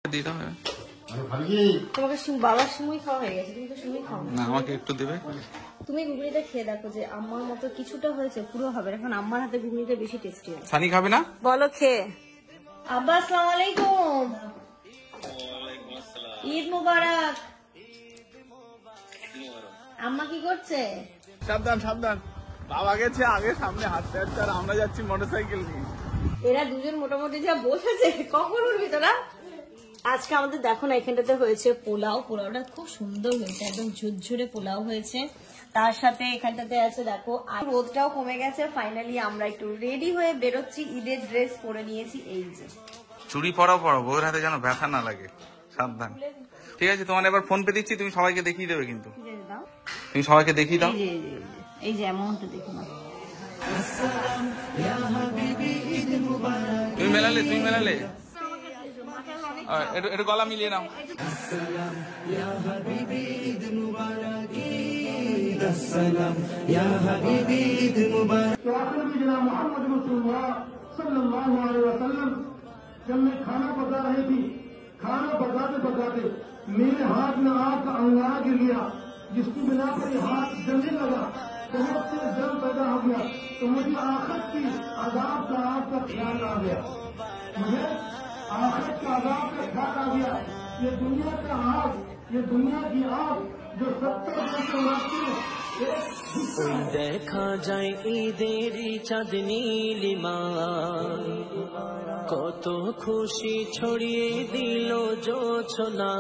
তোমাকে বাবার সময় খাওয়া হয়ে গেছে, তুমি তো সময় খাও না। আমাকে একটু দেবে? তুমি ঘুগনিটা খেয়ে দেখো যে আম্মার মতো কিছুটা হয়েছে, পুরো হবে না। এখন আম্মার হাতে ঘুগনিটা বেশি টেস্টি হয়। সানি খাবে না? বলো খেয়ে। আব্বা আসসালামু আলাইকুম। ঈদ মুবারক। আম্মা কি করছে? সাবধান সাবধান, বাবা গেছে আগে সামনে হাঁটতে হাঁটতে, আর আমরা যাচ্ছি মোটরসাইকেল নিয়ে। এরা দুজন মোটামুটি যা বসেছে, কখন উঠবি তোরা? আজকে আমাদের দেখো না, এখানটাতে হয়েছে পোলাও। পোলাওটা খুব সুন্দর হয়েছে, একদম ঝুরঝুরে পোলাও হয়েছে। তার সাথে এখানটাতে আছে দেখো, আর রোদটাও কমে গেছে। ফাইনালি আমরা একটু রেডি হয়ে বেরোচ্ছি, ঈদের ড্রেস পরে নিয়েছি। এই যে চুড়ি পরাও বউয়ের হাতে যেন ব্যথা না লাগে, সাবধান। ঠিক আছে, তোমার এবার ফোন পে দিচ্ছি, তুমি সবাইকে দেখিয়ে দেবে কিন্তু। তুমি সবাইকে দেখিয়ে দাও। এই যে অ্যামাউন্টটা দেখো না। তুমি মেলালে একটু গলা মিলিয়ে নাও। जब मैं खाना पका रही थी, खाना पकाते पकाते मेरे हाथ में आग का अंगारा गिर गया, जिसकी बिना पर ये हाथ जलने लगा। बहुत से जल पैदा हो गया, तो मुझे आखिरत की आजाब का आग का ख्याल आ गया। मुझे आखिरत का आजाब का ख्याल आ गया। ये दुनिया का आग, ये दुनिया की आग जो 70 वर्ष उड़ती है, দেখা যায় ঈদেরই চাঁদনি নীলিমা, কত খুশি ছড়িয়ে দিল জোছনা।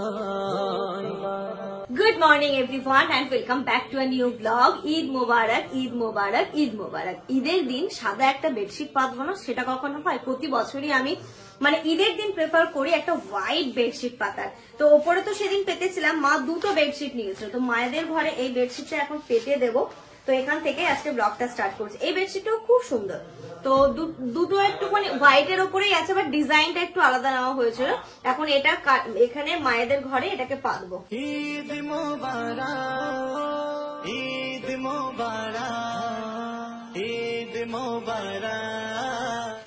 Good morning everyone and welcome back to a new blog. Eid Mubarak, Eid Mubarak, Eid Mubarak. ঈদের দিন সাদা একটা বেডশিট পাতবো না, সেটা কখনো হয়? প্রতি বছরই আমি ঈদের দিন প্রেফার করি একটা হোয়াইট বেডশিট পাতার। তো ওপরে তো সেদিন পেতেছিলাম, মা দুটো বেডশিট নিয়েছিল, তো মায়েদের ঘরে এই বেডশিটটা এখন পেতে দেবো। তো এখান থেকে আজকে ব্লগটা স্টার্ট করছি। এই বেডশিটটাও খুব সুন্দর। তো দুটো একটুখানি হোয়াইটের ওপরেই আছে, বাট ডিজাইনটা একটু আলাদা নেওয়া হয়েছিল। এখন এটা এখানে মায়েদের ঘরে এটাকে পাতবো। ঈদ মোবারক, ঈদ মোবারক, ঈদ মোবারক।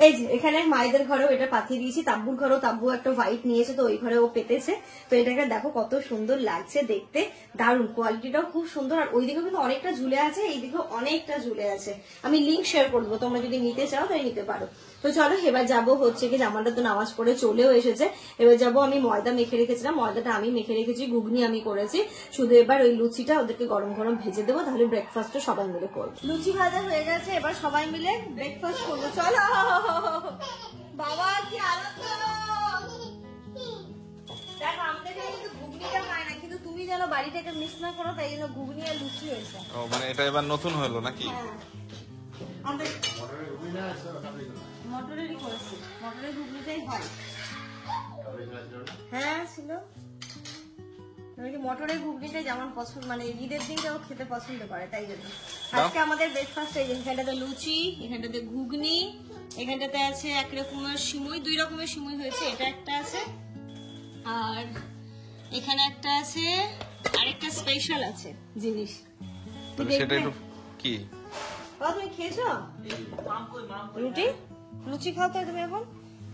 এই যে এখানে মায়েদের ঘরেও এটা পাঠিয়ে দিয়েছি, তাব্বুর ঘরেও, তাব্বু একটা হোয়াইট নিয়েছে, তো ওই ঘরে ও পেতেছে। তো এটাকে দেখো কত সুন্দর লাগছে দেখতে, দারুণ, কোয়ালিটিটাও খুব সুন্দর। আর ওইদিকেও কিন্তু অনেকটা ঝুলে আছে, এইদিকেও অনেকটা ঝুলে আছে। আমি লিঙ্ক শেয়ার করবো, তোমরা যদি নিতে চাও তাই নিতে পারো। তো চলো এবার যাবো হচ্ছে কি, জামাটা তো নামাজ পড়ে চলেও এসেছে। এবার যাবো, আমি ময়দা মেখে রেখেছিলাম, ময়দাটা আমি মেখে রেখেছি, ঘুগনি আমি করেছি। শুধু এবার ওই লুচিটা ওদেরকে গরম গরম ভেজে দেবো, তাহলে ব্রেকফাস্টটা সবাই মিলে করবো। লুচি ভাজা হয়ে গেছে, এবার সবাই মিলে ব্রেকফাস্ট করবো। চলো বাবা, কি আনন্দ! দেখো আমাদের কিন্তু ঘুগনিটা খায় না, কিন্তু তুমি যেন বাড়িটাকে মিস না করো, তাই জন্য ঘুগনি আর লুচি হয়েছে। ও মানে এটা এবার নতুন হলো নাকি? মটরেরই করেছি, মটরের ঘুগনিটাই হয়। হ্যাঁ ছিল, মটরের ঘুগনিটাই যেমন পছন্দ, ঈদের দিনটাও খেতে পছন্দ করে, তাই জন্য আজকে আমাদের ব্রেকফাস্ট। এখানটাতে লুচি, এখানটাতে ঘুগনি, এখানটাতে আছে এক রকমের সিমুই, দুই রকমের সিমুই হয়েছে, এটা একটা আছে আর এখানে একটা আছে, আরেকটা স্পেশাল আছে জিনিস। সেটা একটু কি তুমি খেয়েছো? রুটি, লুচি খাও তো তুমি এখন।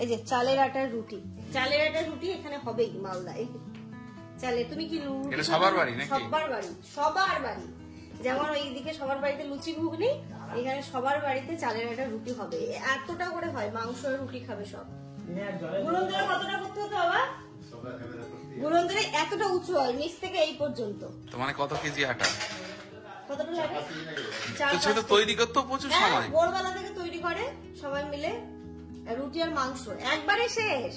এই যে চালের আটার রুটি, চালের আটার রুটি এখানে হবেই মালদায় চালে। তুমি কি এটা সবার বাড়ি নাকি? সবার বাড়ি, সবার বাড়ি। যেমন ওইদিকে সবার বাড়িতে লুচি ঘুগনি, এখানে সবার বাড়িতে চালের আটার রুটি হবে। এতটা করে হয়, মাংস আর রুটি খাবে সব। গুলন্দরে কতটা করতে হতো বাবা? গুলন্দরে এতটা উঁচু হয়, নিচ থেকে এই পর্যন্ত। তো মানে কত কেজি আটা? কতটা লাগে? তো সেটা তৈরি করতে প্রচুর সময়। ভোরবেলা থেকে তৈরি করে সবাই মিলে, রুটি আর মাংস একবারে শেষ।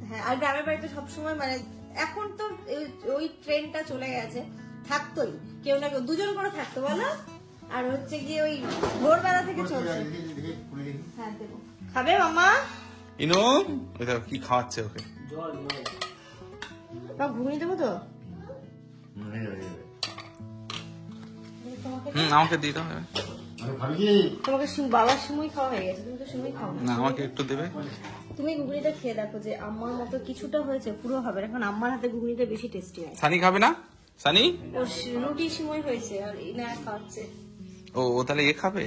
হ্যাঁ, আর গ্রামের বাড়িতে সবসময় এখন তো ওই ট্রেনটা চলে গেছে, থাকতোই কেউ না কেউ, দুজন করে থাকতো বলো। আর হচ্ছে গিয়ে ওই ভোরবেলা থেকে চলছে। হ্যাঁ দেবো, খাবে মামা? ইনো ওই দেখো কি খাওয়াচ্ছে ওকে। ঘুমিয়ে দেবো তো। আমাকে দিয়ে দাও। তোমাকে বাবার সময় খাওয়া হয়ে গেছে, তুমি তো সময় খাও না, আমাকে একটু দেবে? তুমি ঘুগনিটা খেয়ে দেখো যে আম্মার মতো কিছুটা হয়েছে, পুরো হবে না। এখন আম্মার হাতে ঘুগনিটা বেশি টেস্টি হয়। সানি খাবে না? সানি রুটি সময় হয়েছে আর ইনা খাচ্ছে। ও তাহলে এ খাবে?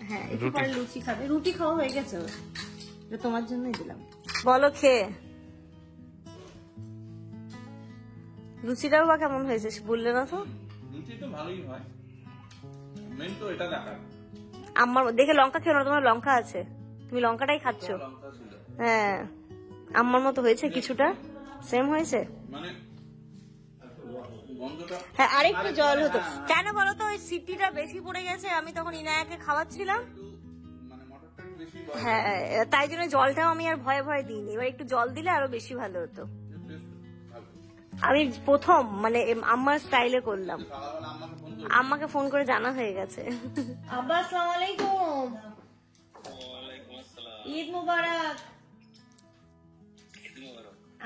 হ্যাঁ, একটু পরে লুচি খাবে। রুটি খাওয়া হয়ে গেছে। এটা তোমার জন্যই দিলাম। বলো খেয়ে লুচিটাও বা কেমন হয়েছে বললে না তো? লুচি তো ভালোই হয়, মেন তো এটা দেখা। আমার দেখে লঙ্কা খেও না, তোমার লঙ্কা আছে, তুমি লঙ্কাটাই খাচ্ছ। হ্যাঁ আমার মতো হয়েছে কিছুটা, সেম হয়েছে। মানে গন্ধটা হ্যাঁ আরেকটু জল হতো কেন বলো তো, ওই সিটিটা বেশি পড়ে গেছে, আমি তখন ইনায়াকে খাওয়াচ্ছিলাম। মানে মটরটা একটু বেশি হ্যাঁ তাই জন্য জলটাও আমি আর ভয়ে ভয়ে দিইনি, এবার একটু জল দিলে আরো বেশি ভালো হতো। আমি প্রথম মানে আমার স্টাইলে করলাম, আম্মাকে ফোন করে জানা হয়ে গেছে। আব্বা আসসালামু আলাইকুম। ঈদ মুবারক।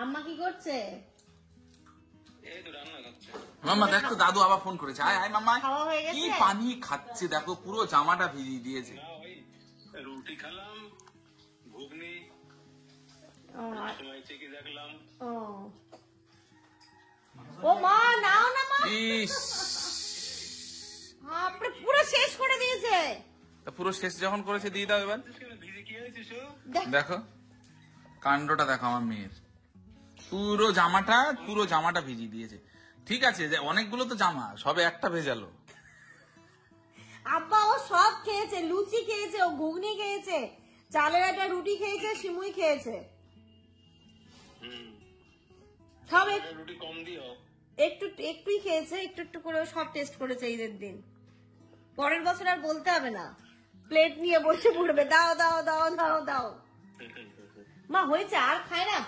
আম্মা কি করছে? মাম্মা দেখ তো, দাদু আবার ফোন করেছে। আয় আয় মাম্মা, খাওয়া হয়ে গেছে? কি পানি খাচ্ছে দেখো, পুরো জামাটা ভিজিয়ে দিয়েছে। রুটি খেলাম, ঘুগনি, সময় থেকে দেখলাম। ও মা নাও না মা, ইস, আপনি পুরো শেষ করে দিয়েছে। তা পুরো শেষ যখন করেছে দিয়ে দাও এবার। ভিজে কি হয়েছে শো? দেখো কাণ্ডটা দেখো আমার মেয়ের, পুরো জামাটা ভিজিয়ে দিয়েছে। ঠিক আছে যে অনেকগুলো তো জামা, সবে একটা ভেজালো। আব্বা ও সব খেয়েছে, লুচি খেয়েছে, ও ঘুগনি খেয়েছে, চালের একটা রুটি খেয়েছে, সিমুই খেয়েছে, সব রুটি কম দিও। একটুই খেয়েছে, একটু করে ও সব টেস্ট করেছে ঈদের দিন। পরের বছর আর বলতে হবে না, প্লেট নিয়ে বসে পড়বে, দাও দাও দাও দাও দাও। মা হয়েছে আর খায় না,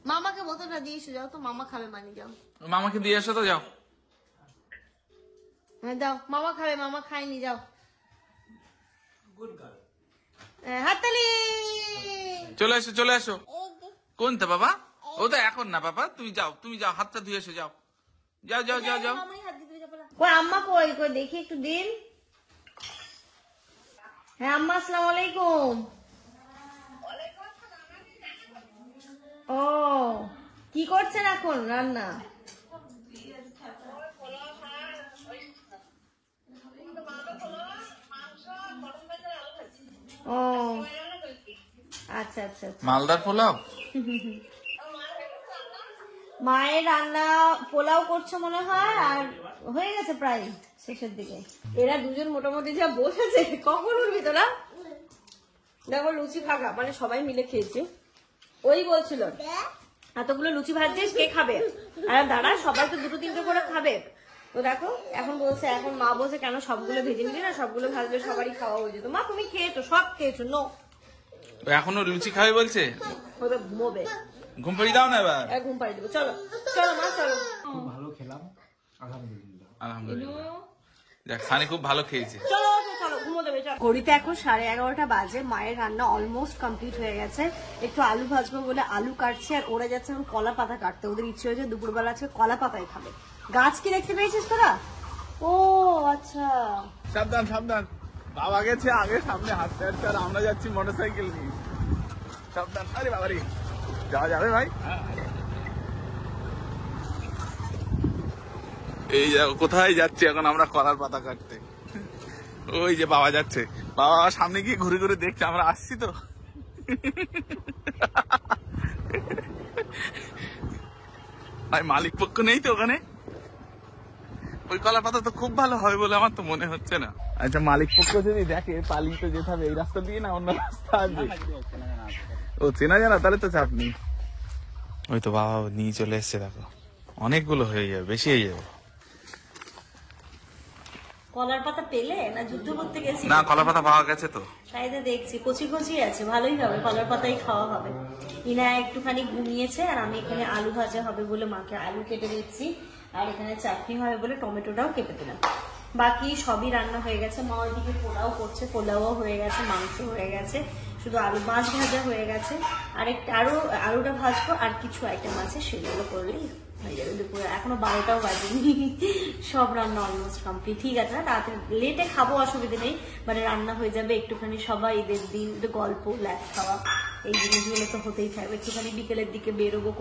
মামাকে বোতলটা দিয়ে এসে যাও তো, মামা খাবে, মানি যাও। মামাকে দিয়ে এসো তো, যাও। হ্যাঁ দাও, মামা খাবে, মামা খায়নি, যাও। হাততালি। চলে এসো। কোনটা বাবা? ও তো এখন না বাবা, তুমি যাও হাতটা ধুয়ে এসো, যাও। কই আম্মা কই দেখি একটু দিন। হ্যাঁ আম্মা আসসালামু আলাইকুম। ও কি করছেন এখন রান্না? ও আচ্ছা আচ্ছা। মালদার পোলাও। মায়ের রান্না পোলাও করছে মনে হয়, আর হয়ে গেছে প্রায় শেষের দিকে। এরা দুজন মোটামুটি যা বসেছে, কখন উঠবি তোরা? দেখো লুচি ভাগা, মানে সবাই মিলে খেয়েছি। ওই বলছিল এতগুলো লুচি ভাজছিস, কে খাবে? আর দাঁড়া, সবাই তো 2-3টে করে খাবে। তো দেখো এখন বলছে, এখন মা বলছে কেন সবগুলো ভেজে নিবি না, সবগুলো ভাজলে সবারই খাওয়া হয়ে যেত। মা তুমি খেয়েছো, সব খেয়েছো, নো। এখনো লুচি খাবে বলছে, ওদের ঘুমোবে, ঘুম পাড়িয়ে দাও না এবার। ঘুম পাড়িয়ে দেবো। চলো চলো মা চলো। ভালো খেলাম আলহামদুলিল্লাহ। আলহামদুলিল্লাহ, যাক সানি খুব ভালো খেয়েছে। চলো চলো ঘুমো দেবে। ঘড়িতে এখন 11:30 বাজে, মায়ের রান্না অলমোস্ট কমপ্লিট হয়ে গেছে। একটু আলু ভাজবো বলে আলু কাটছে, আর ওরা যাচ্ছে এখন কলা পাতা কাটতে। ওদের ইচ্ছে হয়েছে দুপুরবেলা আছে কলা পাতায় খাবে। গাছ কি দেখতে পেয়েছিস তোরা? ও আচ্ছা। সাবধান, বাবা গেছে আগে সামনে হাঁটতে হাঁটতে, আর আমরা যাচ্ছি মোটরসাইকেল নিয়ে। সাবধান। আরে বাবা রে, যাওয়া যাবে ভাই? এই দেখো কোথায় যাচ্ছি এখন আমরা, কলার পাতা কাটতে। ওই যে বাবা যাচ্ছে, বাবা সামনে গিয়ে ঘুরে ঘুরে দেখছে আমরা আসছি তো। ভাই মালিক পক্ষ নেই তো ওখানে? ওই কলা পাতা তো খুব ভালো হয় বলে আমার তো মনে হচ্ছে না। আচ্ছা মালিক পক্ষ যদি দেখে, পালিয়ে তো যেতে হবে, এই রাস্তা দিয়ে না অন্য রাস্তা আসবে। ও চেনা জানা, তাহলে তো চাপ নেই। ওই তো বাবা নিয়ে চলে এসছে, দেখো অনেকগুলো হয়ে যাবে, বেশি হয়ে যাবে। কলার পাতা পেলে না যুদ্ধ করতে গেছি? না, কলা পাতা পাওয়া গেছে তো। তাই তো দেখছি কচি কচি আছে, ভালোই হবে, কলার পাতাই খাওয়া হবে। ইনা একটুখানি ঘুমিয়েছে, আর আমি এখানে আলু ভাজা হবে বলে মাকে আলু কেটে দিচ্ছি, আর এখানে চাটনি হবে বলে টমেটোটাও কেটে দিলাম। বাকি সবই রান্না হয়ে গেছে। মা ওইদিকে পোলাও করছে, পোলাও হয়ে গেছে, মাংস হয়ে গেছে, শুধু আলু মাছ ভাজা হয়ে গেছে। আরো আলুটা ভাজবো, আর কিছু আইটেম আছে সেগুলো করলেই হয়ে যাবে দুপুরে। এখনো 12টাও বাজেনি, সব রান্না অলমোস্ট কমপ্লিট। ঠিক আছে না, তাড়াতাড়ি লেটে খাবো, অসুবিধা নেই, মানে রান্না হয়ে যাবে একটুখানি। সবাই ঈদের দিন গল্প ল্যাপ খাওয়া এই জিনিসগুলো তো হতেই থাকবে। একটুখানি বিকেলের দিকে বেরোবো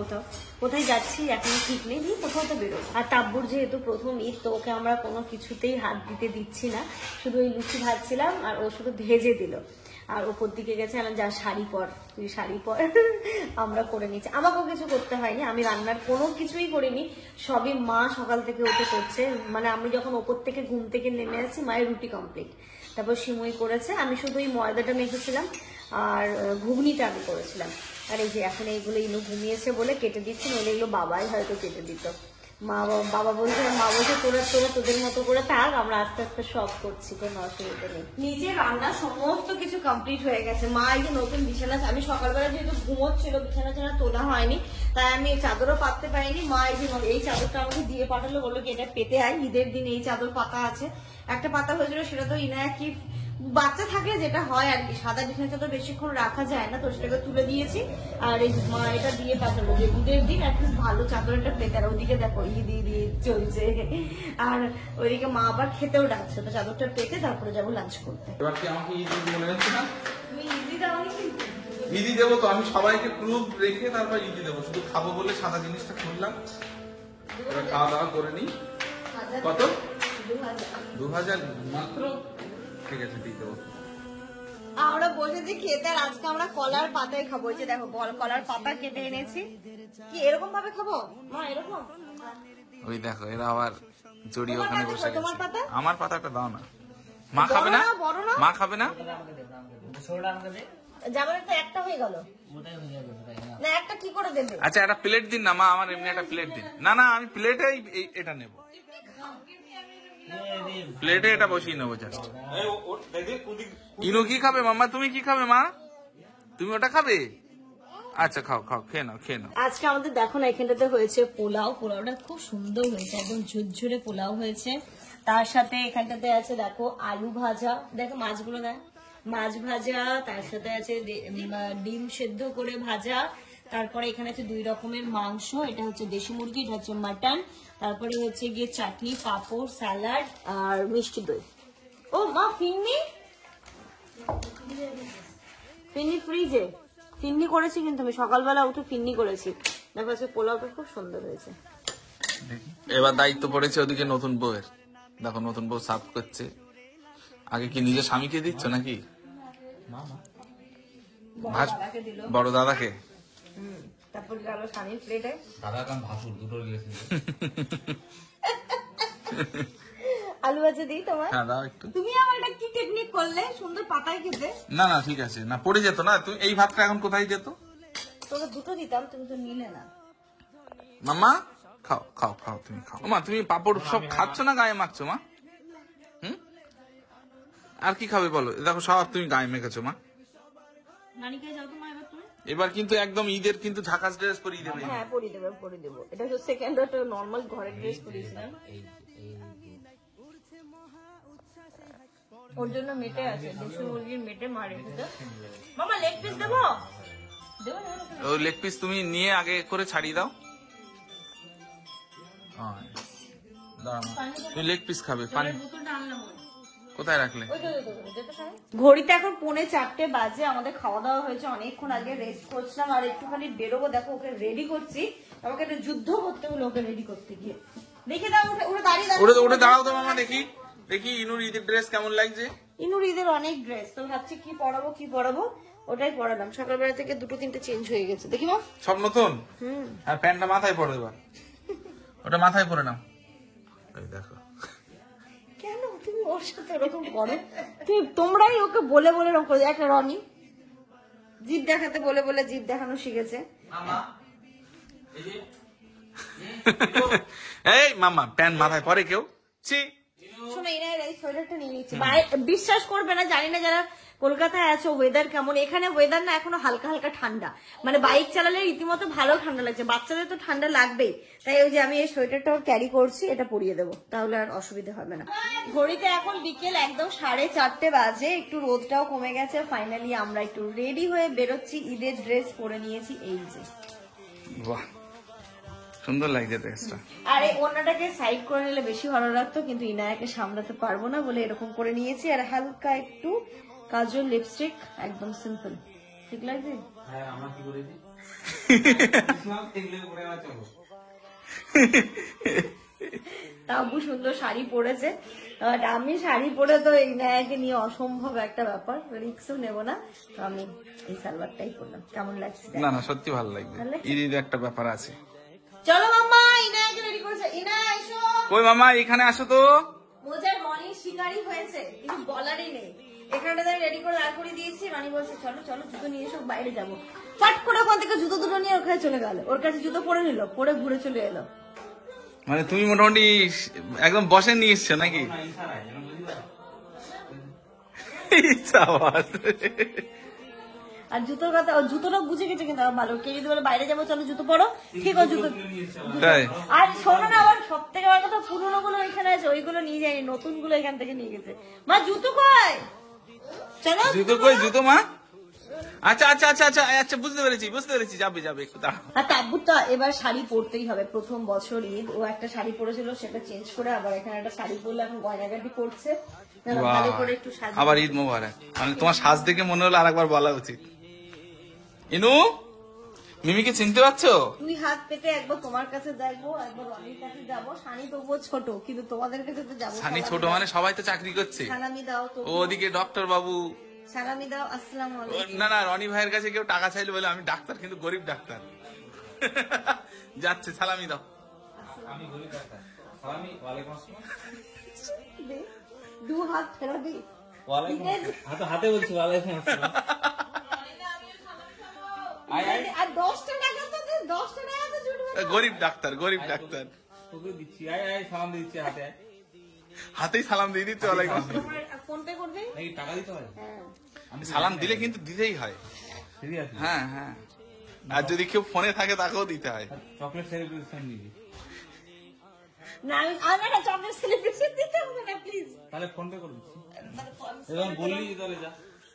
কোথায় যাচ্ছি এখনো ঠিক নেই, কোথাও তো বেরোবো। আর তাব্বুর যেহেতু প্রথম ঈদ, তো ওকে আমরা কোনো কিছুতেই হাত দিতে দিচ্ছি না, শুধু ওই লুচি ভাজছিলাম আর ও শুধু ভেজে দিল। আর ওপর দিকে গেছে যা শাড়ি পর, তুই শাড়ি পর। আমরা করে নিচ্ছি, আমাকেও কিছু করতে হয়নি, আমি রান্নার কোনো কিছুই করিনি, সবই মা সকাল থেকে উঠে করছে। মানে আমি যখন ওপর থেকে ঘুম থেকে নেমে আসছি মায়ের রুটি কমপ্লিট, তারপর সিমুই করেছে, আমি শুধু এই ময়দাটা মেখেছিলাম আর ঘুগনিটা আমি করেছিলাম। আর এই যে এখন এইগুলো ইনু ঘুমিয়েছে বলে কেটে দিচ্ছি, নইলে এগুলো বাবাই হয়তো কেটে দিত। বাবা বলছে, মা বলছে তোরা তোদের মতো করে থাক, আমরা আস্তে আস্তে সব করছি, কোনো অসুবিধা নেই। নিজে রান্না সমস্ত কিছু কমপ্লিট হয়ে গেছে। মা এই যে নতুন বিছানা, আমি সকালবেলা যেহেতু ঘুমোচ্ছিল বিছানা তোলা হয়নি, তাই আমি চাদরও পাততে পারিনি। মা এই চাদরটা আমাকে দিয়ে পাঠালো, বললো কি এটা পেতে আয়, ঈদের দিন এই চাদর পাতা আছে। একটা পাতা হয়েছিল, সেটা তো ইনায়া কি বাচ্চা থাকলে যেটা হয় আর কি, সাদা বিছানা চাদর বেশিক্ষণ রাখা যায় না, তো সেটাকে তুলে দিয়েছি। আর এই মা এটা দিয়ে পাঠালো যে ঈদের দিন অ্যাটলিস্ট ভালো চাদর একটা পেতে। আর ওইদিকে দেখো ঈদ চলছে, আর ওইদিকে মা আবার খেতেও ডাকছে, তো চাদরটা পেতে তারপরে যাবো লাঞ্চ করতে। এবার কি আমাকে ঈদি মনে হচ্ছে না? তুমি ঈদি দাওনি কিন্তু? ঈদি দেবো তো, আমি সবাইকে প্রুফ রেখে তারপর ঈদি দেবো, শুধু খাবো বলে সাদা জিনিসটা খুললাম। এবার খাওয়া দাওয়া করে নিই। কত? 2000 মাত্র? ঠিক আছে, দিয়ে দেবো। আমরা বসেছি খেতে, আর আজকে আমরা কলার পাতায় খাবো। এই যে দেখো কলার পাতা কেটে এনেছি। কি এরকম ভাবে খাবো মা? এরকম? ওই দেখো এরা আবার জড়িয়ে তোমার ওখানে পাতা বসে কই, তোমার গেছে। পাতা? আমার পাতাটা দাও না। মা খাবে না? বড় না? মা খাবে না? যেমন তো একটা হয়ে গেল না, একটা কি করে দেবে? আচ্ছা একটা প্লেট দিন না মা, আমার এমনি একটা প্লেট দিন। না না, আমি প্লেটে এটা নেব, প্লেটে এটা বসিয়ে নেবো জাস্ট। ইনু কি খাবে মাম্মা? তুমি কি খাবে মা? তুমি ওটা খাবে? আচ্ছা খাও খাও, খেয়ে নাও খেয়ে নাও। আজকে আমাদের দেখো না এখানটাতে হয়েছে পোলাও। পোলাওটা খুব সুন্দর হয়েছে, একদম ঝুরঝুরে পোলাও হয়েছে। তার সাথে এখানটাতে আছে দেখো আলু ভাজা, দেখো মাছগুলো দেখ, মাছ ভাজা, তার সাথে আছে ডিম সেদ্ধ করে ভাজা, তারপরে এখানে আছে 2 রকমের মাংস, এটা হচ্ছে দেশি মুরগি, এটা হচ্ছে মাটন, তারপরে হচ্ছে গিয়ে চাটনি, পাঁপড়, স্যালাড আর মিষ্টি দই। ও মা ফিন্নি ফ্রিজে ফিন্নি করেছি, কিন্তু আমি সকালবেলা উঠে ফিন্নি করেছি। দেখো আজকে পোলাওটা খুব সুন্দর হয়েছে। এবার দায়িত্ব পড়েছে ওদিকে নতুন বউয়ের। দেখো নতুন বউ সার্ভ করছে। আগে কি নিজের স্বামীকে দিচ্ছ নাকি? বড় দাদাকে। তারপর গেল স্বামীর প্লেটে। আলু ভাজা দিই তোমার? হ্যাঁ দাও একটু। তুমি আমার এটা কি টেকনিক করলে সুন্দর পাতায় খেতে? না না ঠিক আছে, না পড়ে যেত না। তুমি এই ভাতটা এখন কোথায় যেত? তোকে দুটো দিতাম, তুমি তো নিলে না। মাম্মা খাও খাও খাও, তুমি খাও। মা তুমি পাপড় সব খাচ্ছ না গায়ে মাখছো মা? আর কি খাবে বলো? দেখো সব তুমি গায়ে মেখেছো মা। নানিকে যাও তো মা এবার তুমি। এবার কিন্তু একদম ঈদের কিন্তু ঝাকাস ড্রেস পরিয়ে দেবে। হ্যাঁ পরিয়ে দেবো। এটা হচ্ছে সেকেন্ড, একটা নর্মাল ঘরের ড্রেস পরিয়েছিলাম, ওর জন্য মেটে আছে, দেশি মুরগির মেটে মা রেখেছে। মামা লেগ পিস দেবো? দেবো না? ওই লেগ পিস তুমি নিয়ে আগে করে ছাড়িয়ে দাও। তুমি লেগ পিস খাবে? পানি কোথায় রাখলে? ঘড়িতে এখন 3:45 বাজে। আমাদের খাওয়া দাওয়া হয়েছে অনেকক্ষণ আগে, রেস্ট করছিলাম আর একটুখানি বেরোবো। দেখো ওকে রেডি করছি, আমাকে একটা যুদ্ধ করতে হলো ওকে রেডি করতে গিয়ে। দেখে দাও, উঠে দাঁড়িয়ে উঠে দাঁড়াও তো মামা, দেখি দেখি ইনুর ঈদের ড্রেস কেমন লাগছে। ইনুর ঈদের অনেক ড্রেস, তো ভাবছি কি পরাবো ওটাই পরালাম। সকালবেলা থেকে 2-3টে চেঞ্জ হয়ে গেছে, দেখি মা সব নতুন। আর প্যান্টটা মাথায় পরে দেবা, ওটা মাথায় পরে নাও। এই দেখো কেন তুমি ওর সাথে এরকম করো? তোমরাই ওকে বলে এরকম করে। একটা রনি জিভ দেখাতে বলে জিভ দেখানো শিখেছে। এই মামা প্যান্ট মাথায় পরে কেউ? শোনো এই সোয়েটারটা নিয়ে নিচ্ছি। বিশ্বাস করবে না, জানি না যারা কলকাতায় আছো ওয়েদার কেমন। এখানে ওয়েদার না এখনো হালকা হালকা ঠান্ডা, মানে বাইক চালালে রীতিমতো ভালো ঠান্ডা লাগছে, বাচ্চাদের তো ঠান্ডা লাগবেই। তাই ওই যে আমি এই সোয়েটারটাও ক্যারি করছি, এটা পরিয়ে দেবো, তাহলে আর অসুবিধা হবে না। ঘড়িতে এখন বিকেল একদম 4:30 বাজে, একটু রোদটাও কমে গেছে। ফাইনালি আমরা একটু রেডি হয়ে বেরোচ্ছি, ঈদের ড্রেস পরে নিয়েছি। এই যে বাহ সুন্দর লাগছে ড্রেসটা। আর এই ওড়নাটাকে সাইড করে নিলে বেশি ভালো লাগতো, কিন্তু ইনায়াকে সামলাতে পারবো না বলে এরকম করে নিয়েছি। আর হালকা একটু কাজল, লিপস্টিক, একদম সিম্পল। ঠিক লাগছে? হ্যাঁ আমার কি করেছি তাব্বু সুন্দর শাড়ি পরেছে, বাট আমি শাড়ি পরে তো এই নায়কে নিয়ে অসম্ভব একটা ব্যাপার, রিক্সও নেবো না, তো আমি এই সালোয়ারটাই পরলাম। কেমন লাগছে? না না সত্যি ভালো লাগবে, ভালো লাগছে? ঈদ একটা ব্যাপার আছে। চলো মাম্মা, ইনায়াকে রেডি করেছে, ইনা এসো। কই মামা এখানে আসো তো। মোজার মর্নিং শিকারি হয়েছে, কিছু বলারই নেই। এখানটা আমি রেডি করে দাঁড় করে দিয়েছি, রানী বলছে চলো চলো জুতো নিয়ে এসো, বাইরে যাবো। ফাট করে ওখান থেকে জুতো দুটো নিয়ে ওখানে চলে গেল, ওর কাছে জুতো পরে নিল, পরে ঘুরে চলে এলো। মানে তুমি মোটামুটি একদম বসে নিয়ে এসছো নাকি? আর জুতোর কথা, ও জুতোটা বুঝে গেছে কিন্তু আমার ভালো। কে যদি বলে বাইরে যাবো চলো জুতো পরো, ঠিক আছে জুতো। তাই? আর শোনো না, আবার সব থেকে আমার কথা, পুরোনো গুলো এখানে আছে, ওইগুলো নিয়ে যায়নি, নতুন গুলো এখান থেকে নিয়ে গেছে। মা জুতো কই? চলো জুতো কই, জুতো মা? আচ্ছা আচ্ছা আচ্ছা আচ্ছা আচ্ছা বুঝতে পেরেছি, যাবে যাবে একটু দাঁড়াও। আর তাব্বুরটা এবার শাড়ি পরতেই হবে, প্রথম বছর ঈদ, ও একটা শাড়ি পরেছিল সেটা চেঞ্জ করে আবার এখানে একটা শাড়ি পরলে এখন গয়নাগাটি করছে। ভালো করে একটু সাজিয়ে। আবার ঈদ মোবারক। মানে তোমার সাজ দেখে মনে হলো আরেকবার বলা উচিত। ইনু, মিমিকে চিনতে পারছো? তুই হাত পেতে একবার তোমার কাছে যাবো, একবার রনির কাছে যাবো। সানি তবুও ছোট, কিন্তু তোমাদের কাছে তো যাবো। সানি ছোট মানে সবাই তো চাকরি করছে। সালামি দাও তো, ও ওদিকে ডক্টর বাবু। সালামি দাও। আসসালামু আলাইকুম। না না, রনি ভাইয়ের কাছে কেউ টাকা চাইলে বলে আমি ডাক্তার, কিন্তু গরিব ডাক্তার। যাচ্ছে, সালামি দাও। দে, দু হাত ফেরা দে। হাতে বলছি ওয়ালাইকুম আসসালাম। আর 10টা টাকা তো দে, 10টা টাকা তো জুটবে। গরিব ডাক্তার, গরিব ডাক্তার। তোকে দিচ্ছি, আয় সালাম দিচ্ছি হাতে। হাতেই সালাম দিয়ে দিতে। ওয়ালাইকুম আসসালাম। ফোন পে করবে? নাকি টাকা দিতে হয়? হ্যাঁ। সালাম দিলে কিন্তু দিতেই হয়। সিরিয়াস? হ্যাঁ হ্যাঁ, আর যদি কেউ ফোনে থাকে তাকেও দিতে হয়। চকলেট সেলিব্রেশন দিবি? না আমি একটা চকলেট সেলিব্রেশন দিতে হবে না প্লিজ। তাহলে ফোন পে করে দিচ্ছি। এরকম বললি তাহলে যা।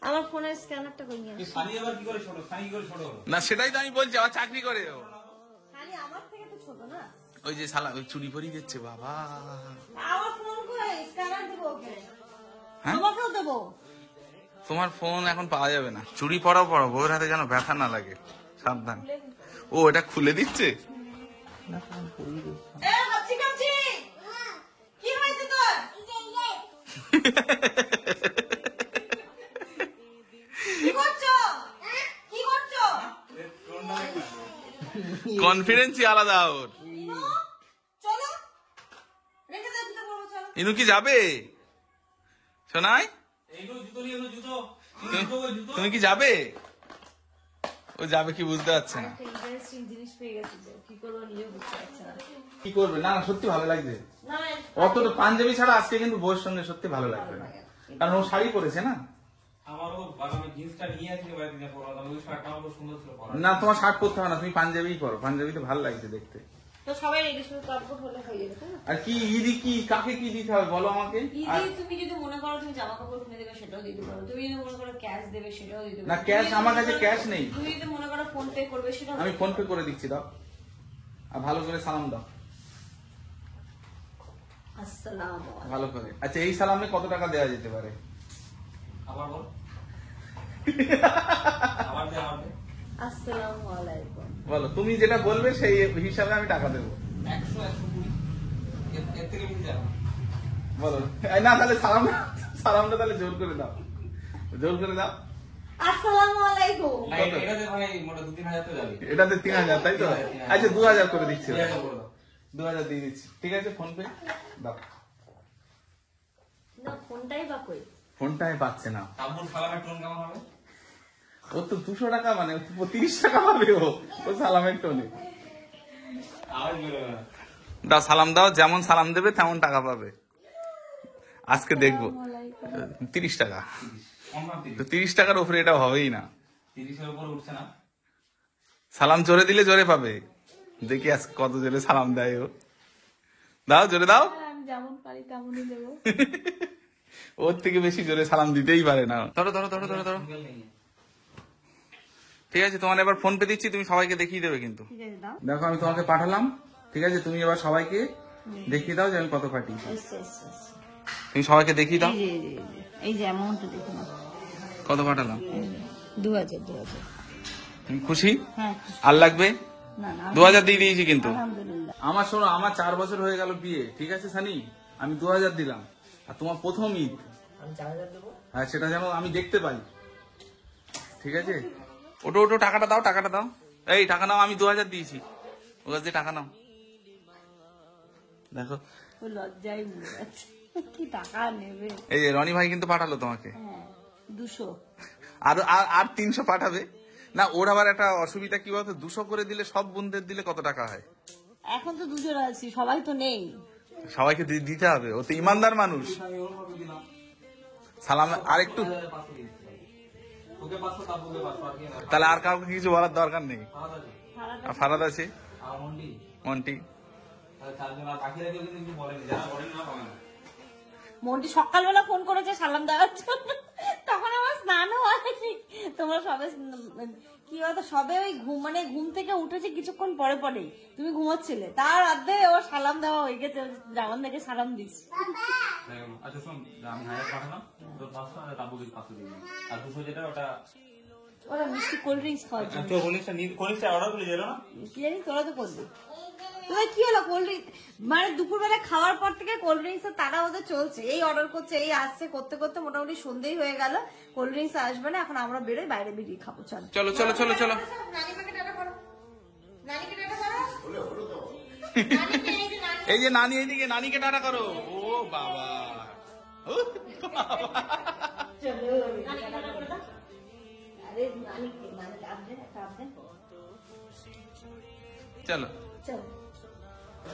আমার ফোনের স্ক্যানারটা কই নিয়ে? সানি আবার কি করে ছোট? সানি কি করে ছোট হলো? না সেটাই তো আমি বলছি, আবার চাকরি করে ও। খালি আমার থেকে তো ছোট না। ওই যে সালাম, ওই চুরি পরি দিচ্ছে বাবা। আমার ফোন কই? স্ক্যানার দেবো ওকে। হ্যাঁ? তোমাকেও দেবো। তোমার ফোন এখন পাওয়া যাবে না। চুরি পড়াও বউয়ের হাতে যেন ব্যথা না লাগে, সাবধান। ও এটা খুলে দিচ্ছে। এ কাচ্চি কাচ্চি, কি হয়েছে তোর? কি করছো? কি করছো? কনফিডেন্সই আলাদা ওর। চলো রেখে দাও, জুতো পরবো, চলো। ইনু কি যাবে? শোনাই, এইগুলো জুতো নিয়ে এলো, জুতো। তুমি কি যাবে? ও যাবে কি বুঝতে পারছে না। একটা ইন্টারেস্টিং জিনিস পেয়ে গেছি, যে কি করবো নিজেও বুঝতে পারছি না। কি করবে? না না সত্যি ভালো লাগছে। না অতটা পাঞ্জাবি ছাড়া আজকে কিন্তু বউয়ের সঙ্গে সত্যি ভালো লাগবে না, কারণ ও শাড়ি পরেছে না। আমারও আমি জিন্সটা নিয়ে আসি বাড়ি থেকে পরা, ওই শার্টটা আমার খুব সুন্দর ছিল পরা। না তোমার শার্ট পরতে হবে না, তুমি পাঞ্জাবিই পরো, পাঞ্জাবিতে ভালো লাগছে দেখতে। তো সবাই রেডি, শুধু কাপড় হলে হয়ে যাবে, তাই না? আর কি ঈদি কি কাকে কি দিতে হবে বলো আমাকে। আর ঈদে তুমি যদি মনে করো তুমি জামা কাপড় কিনে দেবে, সেটাও দিতে পারো। তুমি যদি মনে করো ক্যাশ দেবে, সেটাও দিতে পারো। না, ক্যাশ তুমি যদি আমার কাছে মনে করো- ক্যাশ নেই। তুমি যদি মনে করো ফোন পে করবে, সেটাও আমি ফোন পে করে দিচ্ছি, দাও। আর ভালো করে সালাম দাও, আসসালামু আলাইকুম। ভালো করে। আচ্ছা এই সালামে কত টাকা দেওয়া যেতে পারে? আবার বল। আবার দে, আবার দে। আসসালামু আলাইকুম। বলো, তুমি যেটা বলবে সেই হিসাবে আমি টাকা দেবো। 100, 120 এর থেকে বেশি যাবে না। বলো। এই না তাহলে সালামটা তাহলে জোর করে দাও, জোর করে দাও। আসসালামু আলাইকুম। না, এটাতে ভাই মোটা 2-3 হাজার তো যাবে। এটাতে 3000, তাই তো? আচ্ছা 2000 করে দিচ্ছি, 2000 করে দাও। 2000 দিয়ে দিচ্ছি। ঠিক আছে, ফোন পে দাও। না ফোনটাই বা কই? ফোনটাই পাচ্ছে না। তাম্বুর সালামের টোন কেমন হবে? ও তো 200 টাকা, মানে 30 টাকা পাবে ও সালামের টোনে। আওয়াজ বেরোবে না। দাও সালাম দাও, যেমন সালাম দেবে তেমন টাকা পাবে। আজকে দেখবো। 30 টাকা, কম না তো 30 টাকার উপরে এটা হবেই না। 30 এর উপরে উঠছে না। সালাম জোরে দিলে জোরে পাবে। দেখি আজকে কত জোরে সালাম দেয় ও। দাও, জোরে দাও। আমি যেমন পারি তেমনই দেবো। ওর থেকে বেশি জোরে সালাম দিতেই পারে না। ধরো ধরো ধরো ধরো ধরো। সিঙ্গেল নেই। ঠিক আছে, তোমার এবার ফোন পে দিচ্ছি, তুমি সবাইকে দেখিয়ে দেবে কিন্তু। ঠিক আছে দাও। দেখো আমি তোমাকে পাঠালাম, ঠিক আছে? তুমি এবার সবাইকে দেখিয়ে দাও যে আমি কত পাঠিয়েছি। এসছে, এসছে, এসছে। তুমি সবাইকে দেখিয়ে দাও এই যে অ্যামাউন্টটা দেখো না। কত পাঠালাম। 2000 2000। তুমি খুশি? হ্যাঁ আর লাগবে? না না 2000 দিয়ে দিয়েছি কিন্তু। আলহামদুলিল্লাহ। আমার শোনো, আমার 4 বছর হয়ে গেল বিয়ে, ঠিক আছে সানি, আমি 2000 দিলাম, আর তোমার প্রথম ঈদ আমি 4000 দেবো। হ্যাঁ, সেটা যেন আমি দেখতে পাই, ঠিক আছে? ওটো ওটো, টাকাটা দাও, টাকাটা দাও, এই টাকা নাও, আমি 2000 দিয়েছি, ও কাছ দিয়ে টাকা নাও। দেখো ও লজ্জায় মরে যাচ্ছে, কি টাকা নেবে। এই যে রনি ভাই কিন্তু পাঠালো তোমাকে, হ্যাঁ 200। আর 300 পাঠাবে না। ওর আবার একটা অসুবিধা কি বলতো, 200 করে দিলে সব বোনদের দিলে কত টাকা হয়? এখন তো 2 জন আছি, সবাই তো নেই। সবাইকে দিতে হবে, ও তো ইমানদার মানুষ। সালাম আর একটু, ওকে 500 তাবুকে 500 আর কি না। তাহলে আর কাউকে কিছু বলার দরকার নেই। আর ফারাদ আছে, আর মন্ডি মন্টি, তাহলে চারজন, আর বাকিরা কেউ কিন্তু কিছু বলেনি, যারা বলেন না পাবে না। মন্টি সকালবেলা ফোন করেছে সালাম দেওয়ার জন্য, তখন আমার স্নানও হয়নি। তোমরা সবে কি বলতো, সবে ওই ঘুম থেকে উঠেছে কিছুক্ষণ পরে পরেই, তুমি ঘুমাচ্ছিলে, তার আধ্যে ওর সালাম দেওয়া হয়ে গেছে, জামান থেকে সালাম দিস। আচ্ছা শোন, আমি 1000 পাঠালাম, তোর 500 আর তাবুকে 500 দিয়ে দিবি। আর 200 যেটা ওটা ওরা মিষ্টি কোল্ড ড্রিঙ্কস খাওয়ার জন্য। তো কোনিসটা অর্ডার করে দিল না। কি জানি তোরা তো করলি, তোমার কি হলো কোল্ড ড্রিঙ্ক, মানে দুপুরবেলা খাওয়ার পর থেকে কোল্ড ড্রিঙ্কস তারা ওদের চলছে, এই অর্ডার করছে, এই আসছে, করতে করতে মোটামুটি সন্ধ্যেই হয়ে গেল, কোল্ড ড্রিঙ্কস আসবে না, এখন আমরা বেরোই, বাইরে বেরিয়ে খাবো। চল চলো চলো চলো চলো। এই যে নানি এইদিকে, নানিকে টাটা করো। ও বাবা, ও বাবা। আরে নানিকে, নানি আসবেন, একটা আসবেন। চলো, চল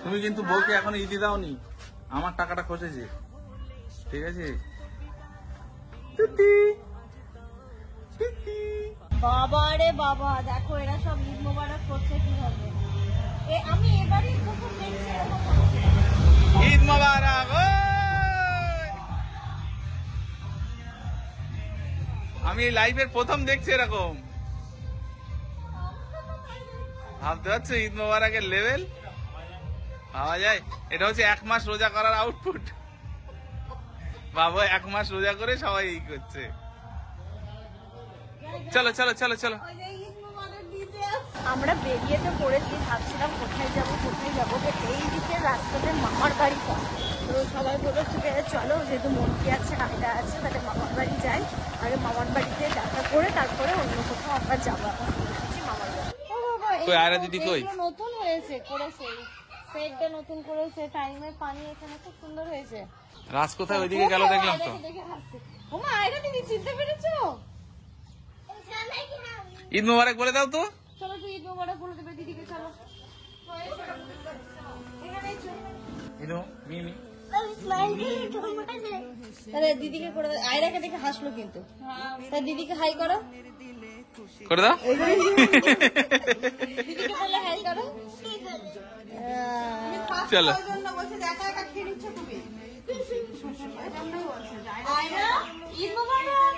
তুমি কিন্তু বউকে এখন ইদি দাওনি, আমার টাকাটা খসেছে, ঠিক আছে? বাবা রে বাবা, দেখো এরা সব ঈদ মোবারক করছে কিভাবে। আমি এবারই প্রথম দেখছি এরকম হচ্ছে। ঈদ মোবারক। ওই! আমি এই লাইভের প্রথম দেখছি এরকম, ভাবতে পারছো ঈদ মোবারকের লেভেল পাওয়া যায়? এটা হচ্ছে 1 মাস রোজা করার আউটপুট। বাবা 1 মাস রোজা করে সবাই এই করছে। চলো চলো চলো চলো। আমরা বেরিয়ে তো পড়েছি, ভাবছিলাম কোথায় যাবো এই দিকে রাস্তাতে মামার বাড়িটা, তো সবাই বললো চলো, যেহেতু মন্দির আছে, আয়টা আছে, তাহলে মামার বাড়ি যাই, আগে মামার বাড়িতে দেখা করে তারপরে অন্য কোথাও আমরা যাবো। মামার বাড়ি কই আয়রা দিদি কই? নতুন হয়েছে, করেছে সেটটা নতুন করেছে, টাইমের পানি এখানে খুব সুন্দর হয়েছে। রাজ কোথায় ওইদিকে গেল দেখলাম তো। ওমা আয়রা দিদি চিনতে পেরেছো? ঈদ মোবারক বলে দাও তো। চলো তুই ঈদ মোবারক বলে দেবে দিদিকে, চলো। ইদো মিমি, আরে দিদিকে করে দাও, আয়রাকে দেখে হাসলো কিন্তু, তাই দিদিকে হাই করো, করে দাও। দিদিকে বলে হাই করো। চলো আয়রা ঈদ মোবারক।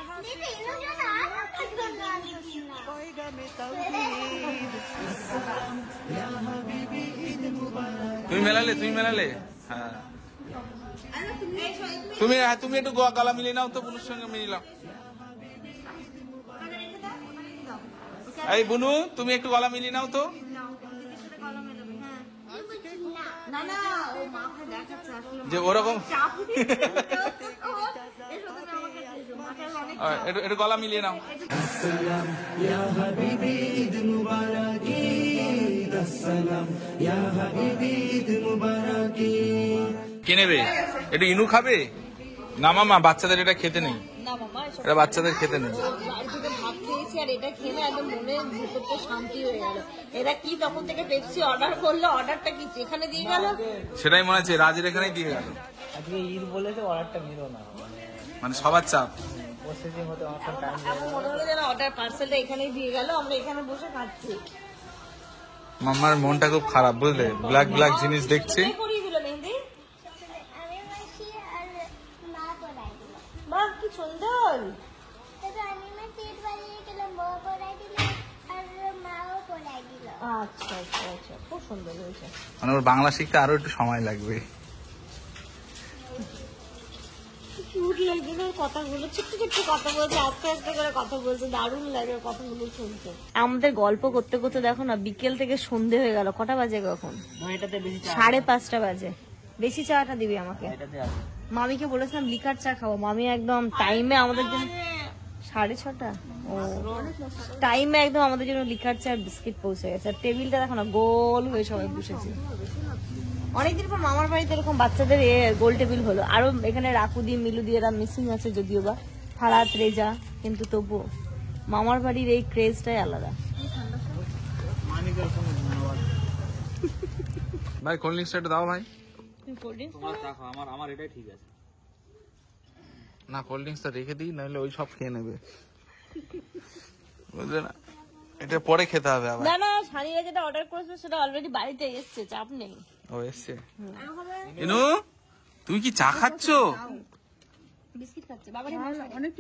তুমি মেলালে হ্যাঁ, তুমি একটু গলা মিলিয়ে নাও তো, বুনুর সঙ্গে মিলিয়ে নাও। এই বুনু, তুমি একটু গলা মিলিয়ে নাও তো। না না, ও মাকে দেখাচ্ছে আসলে, যে ওরকম চাপ দিচ্ছে। এসো তুমি আমার কাছে এসো, মাকে অনেক একটু গলা মিলিয়ে নাও। কে নেবে? একটু ইনু খাবে না মামা? বাচ্চাদের এটা খেতে নেই, না মামা, এসব এটা বাচ্চাদের খেতে নেই। বাড়ি থেকে ভাত খেয়েছি, আর এটা খেলে একদম মনের ভিতরটা শান্তি হয়ে গেল। এরা কি তখন থেকে পেপসি অর্ডার করলো, অর্ডারটা কি এখানে দিয়ে গেল? সেটাই মনে হচ্ছে রাজের এখানেই দিয়ে গেল। আজকে ঈদ বলেছে, অর্ডারটা নিল না, মানে সবার চাপ। প্রসেসিং হতে অনেকটা টাইম এখন মনে হলো যেন অর্ডার পার্সেলটা এখানেই দিয়ে গেল, আমরা এখানে বসে খাচ্ছি। মামার মনটা খুব খারাপ বুঝলে, ব্ল্যাক ব্ল্যাক জিনিস দেখছি। কে করিয়ে দিল মেহেন্দি? আমি মাসি আর মা পড়াই দিল। বাহ কি সুন্দর। তারপর আমি মাসির বাড়ি গেলাম, বউ পড়াই দিল আর মাও পড়াই দিল। আচ্ছা আচ্ছা আচ্ছা, খুব সুন্দর হয়েছে। মানে ওর বাংলা শিখতে আরো একটু সময় লাগবে। কিউট লাগছে না কথাগুলো, ছোট্ট ছোট্ট কথা বলছে, আস্তে আস্তে করে কথা বলছে, দারুণ লাগে কথাগুলো শুনতে। আমাদের গল্প করতে করতে দেখো না বিকেল থেকে সন্ধে হয়ে গেল। কটা বাজে এখন? এটাতে বেশি চা 5:30 বাজে। বেশি চাটা দিবি আমাকে? এটাতে আছে। মামিকে বলেছিলাম লিকার চা খাবো, মামি একদম টাইমে আমাদের জন্য 6:30 ও টাইমে একদম আমাদের জন্য লিকার চা বিস্কিট পৌঁছে গেছে। আর টেবিলটা দেখো না গোল হয়ে সবাই বসেছে। অনেকদিন পর মামার বাড়িতে এরকম বাচ্চাদের গোল টেবিল হলো। আরো এখানে রাকুদি মিলুদি এরা মিসিং আছে যদিও বা, ফারাত রেজা, কিন্তু তবুও মামার বাড়ির এই ক্রেজটাই আলাদা। ভাই কোল্ড ড্রিঙ্কসটা একটু দাও ভাই। তোমার চা খাও, আমার এটাই ঠিক আছে। না কোল্ড ড্রিঙ্কসটা রেখে দিই, নাহলে ওই সব খেয়ে নেবে, বুঝলে না? এটা পরে খেতে হবে আবার। না না, সানিয়া যেটা অর্ডার করেছিল সেটা অলরেডি বাড়িতে এসছে, চাপ নেই। ও এসছে। ইনু তুমি কি চা খাচ্ছ? বিস্কিট খাচ্ছে বাবা।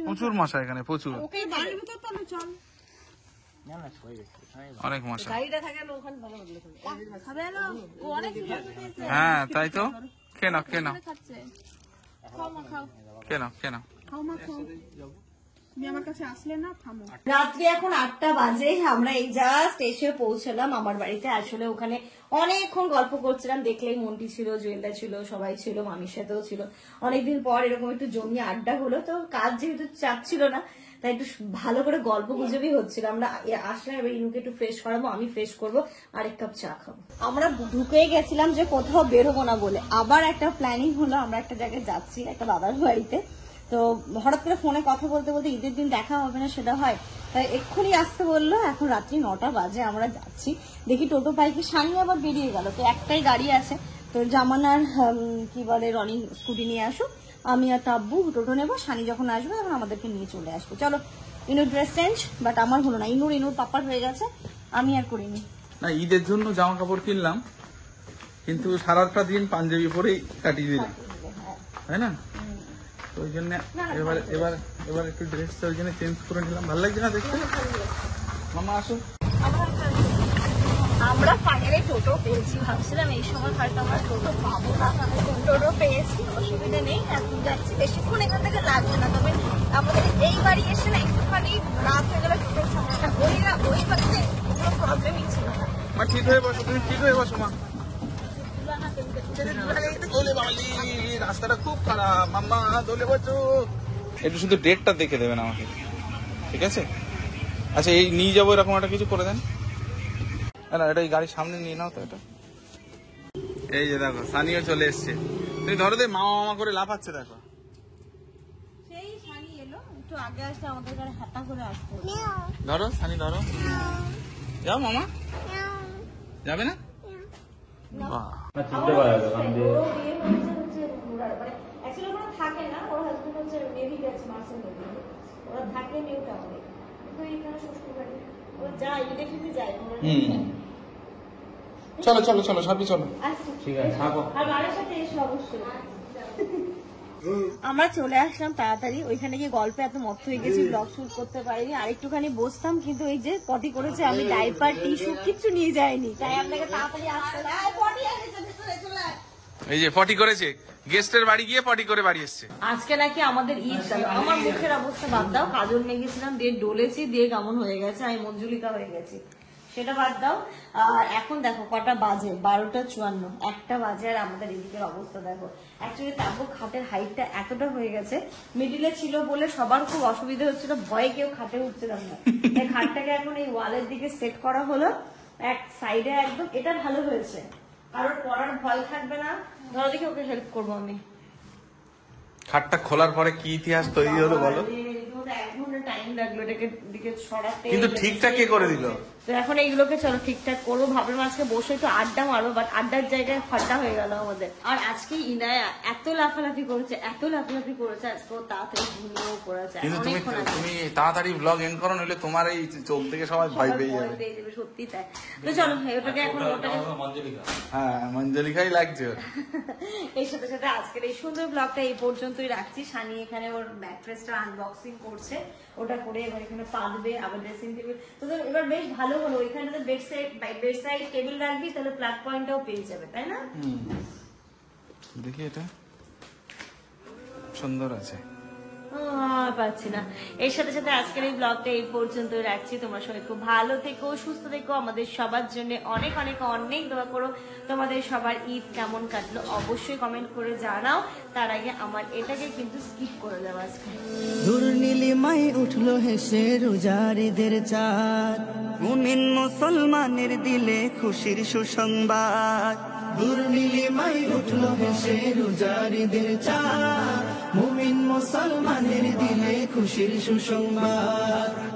প্রচুর মশা এখানে, প্রচুর, ওকে বাড়ির ভিতর তো চল। না না সবাই গেছে। অনেক মশা। গাড়িটা থাকে না ওখানে, ভালো লাগলো খাবে না ও, অনেক কিছু হ্যাঁ তাই তো, খেয়ে নাও খেয়ে নাও খাচ্ছে। খাও মা খাও, খেয়ে নাও খেয়ে নাও। খাও মা খাও। তুমি আমার কাছে আসলে না, থামো। রাত্রি এখন 8টা বাজে, আমরা এই জাস্ট এসে পৌঁছলাম আমার বাড়িতে। আসলে ওখানে অনেকক্ষণ গল্প করছিলাম, দেখলেই মন্টি ছিল, জুয়েলদা ছিল, সবাই ছিল, মামির সাথেও ছিল। অনেকদিন পর এরকম একটু জমিয়ে আড্ডা হলো। তো কাজ যেহেতু চাচ্ছিল না, তাই একটু ভালো করে গল্প গুজবই হচ্ছিল। আমরা আসলে এবার ইনুকে একটু ফ্রেশ করাবো, আমি ফ্রেশ করবো, আর 1 কাপ চা খাবো। আমরা ঢুকে গেছিলাম যে কোথাও বেরোবো না বলে, আবার একটা প্ল্যানিং হলো, আমরা একটা জায়গায় যাচ্ছি, একটা দাদার বাড়িতে। তো হঠাৎ করে ফোনে কথা বলতে বলতে ঈদের দিন দেখা হবে না সেটা হয়, তাই এক্ষুনি আসতে বললো। এখন রাত্রি 9টা বাজে, আমরা যাচ্ছি। দেখি টোটো পাইকি, সানি আবার বেরিয়ে গেল। তো একটাই গাড়ি আছে, তো জামানার কি বলে রনি স্কুটি নিয়ে আসুক, আমি আর তাব্বু টোটো নেবো। সানি যখন আসবে তখন আমাদেরকে নিয়ে চলে আসবে। চলো। ইনুর ড্রেস চেঞ্জ, বাট আমার হলো না। ইনুর পাপার হয়ে গেছে, আমি আর করিনি। না ঈদের জন্য জামা কাপড় কিনলাম, কিন্তু সারাটা দিন পাঞ্জাবি পরেই কাটিয়ে দিলাম, তাই না? তো ওই জন্য এবার একটু ড্রেসটা ওই জন্য চেঞ্জ করে নিলাম। ভালো লাগছে না দেখতে? মামা আসো। আমরা ফাইনালি টোটো পেয়েছি। ভাবছিলাম এই সময় হয়তো আমরা টোটো পাবো না, টোটো পেয়েছি, অসুবিধা নেই। এখন যাচ্ছি, বেশিক্ষণ এখান থেকে লাগবে না। তবে আমাদের এই বাড়ি এসে না একটুখানি রাত হয়ে গেলে টোটোর সমস্যা, ওই বাড়িতে কোনো প্রবলেমই ছিল না। মা ঠিক হয়ে বসো, তুমি ঠিক হয়ে বসো মা। রাস্তাটা খুব খারাপ, মাম্মা দোলে বসো। একটু শুধু ডেটটা দেখে দেবেন আমাকে, ঠিক আছে? আচ্ছা এই নিয়ে যাবো, এরকম একটা কিছু করে দেন। না এটা এই গাড়ির সামনে নিয়ে নাও তো এটা। এই যে দেখো সানিও চলে এসছে। তুমি ধরো দে, মামা মামা করে লাফাচ্ছে দেখো। সেই সানি এলো, একটু আগে আসলে আমাদের ঘরে হাঁটা করে আসতে। ধরো সানি ধরো, যাও মামা। যাবে না? বাহ, চিনতে পারা যাবে কারণ যে থাকে না, ওর হাজবেন্ড হচ্ছে নেভি গেছে, মার্চেন্ট নেভি, ওরা থাকে নিউ টাউনে। তো এখানে শ্বশুর বাড়ি ও যায়, দেখে যায়। চলো চলো চলো সবই চলো। ঠিক আছে থাকো। আর বাড়ির সাথে এসে অবশ্যই। আমরা চলে আসলাম তাড়াতাড়ি, ওইখানে গিয়ে গল্পে এত মত হয়ে গেছি, ব্লগ শুট করতে পারিনি। আরেকটুখানি বসতাম, কিন্তু এই যে পটি করেছে, আমি ডাইপার টিস্যু কিচ্ছু নিয়ে যাইনি, তাই আপনাকে তাড়াতাড়ি আসতে হবে। এই যে পটি করেছে, গেস্টের বাড়ি গিয়ে পটি করে বাড়ি এসছে। আজকে নাকি আমাদের ঈদ। আমার মুখের অবস্থা বাদ দাও, কাজল মেখেছিলাম, দিয়ে ডলেছি, দিয়ে কেমন হয়ে গেছে, আমি মঞ্জুলিকা হয়ে গেছি, সেটা বাদ দাও। আর এখন দেখো কটা বাজে, 12:54, 1টা বাজে, আর আমাদের এদিকের অবস্থা দেখো। অ্যাকচুয়ালি তারপর খাটের হাইটটা এতটা হয়ে গেছে, মিডিলে ছিল বলে সবার খুব অসুবিধা হচ্ছিল, ভয়ে কেউ খাটে উঠছিলাম না। তাই খাটটাকে এখন এই ওয়ালের দিকে সেট করা হলো, এক সাইডে একদম। এটা ভালো হয়েছে, কারোর পড়ার ভয় থাকবে না। ধরো দেখি, ওকে হেল্প করবো আমি। খাটটা খোলার পরে কি ইতিহাস তৈরি হলো বলো? 1 ঘন্টা টাইম লাগলো এটাকে দিকে ছড়াতে, কিন্তু ঠিকঠাক কে করে দিল? তো এখন এইগুলোকে চলো ঠিকঠাক করবো। ভাবলাম আজকে বসে একটু আড্ডা মারবো, বাট আড্ডার জায়গায় ফাড্ডা হয়ে গেল আমাদের। আর আজকে ইনায়া এত লাফালাফি করেছে, আজকে ও তাড়াতাড়ি ঘুমিয়েও পড়েছে। কিন্তু তুমি তাড়াতাড়ি ব্লগ এন্ড করো, নইলে তোমার এই চোখ থেকে সবাই ভয় পেয়ে যাবে। সত্যি তাই। তো চলো ওটাকে এখন মঞ্জলিকা। হ্যাঁ মঞ্জলিকাই লাগছে। এই সাথে সাথে আজকের এই সুন্দর ব্লগটা এই পর্যন্তই রাখছি। সানি এখানে ওর ম্যাট্রেসটা আনবক্সিং করছে, ওটা করে এবার এখানে পা দেবে, আবার ড্রেসিং টেবিল। তো এবার বেশ ভালো হলো, ওইখানে বেড সাইড টেবিল রাখবি, তাহলে প্লাগ পয়েন্টটাও পেয়ে যাবে, তাই না? দেখি এটা সুন্দর আছে। পাচ্ছি না। এর সাথে সাথে আজকের এই ব্লগটা এই পর্যন্ত রাখছি। তোমরা সবাই খুব ভালো থেকো, সুস্থ থেকো, আমাদের সবার জন্য অনেক অনেক অনেক দোয়া করো। তোমাদের সবার ঈদ কেমন কাটলো অবশ্যই কমেন্ট করে জানাও। তার আগে আমার এটাকে কিন্তু স্কিপ করে দেওয়া আজকে। দূর নীলিমায় উঠলো হেসে রোজারিদের চাঁদ, মুমিন মুসলমানের দিলে খুশির সুসংবাদ। দূর নীলিমায় উঠলো হেসে রোজারিদের চাঁদ, মুমিন মুসলমানের দিলে খুশির সুসংবাদ।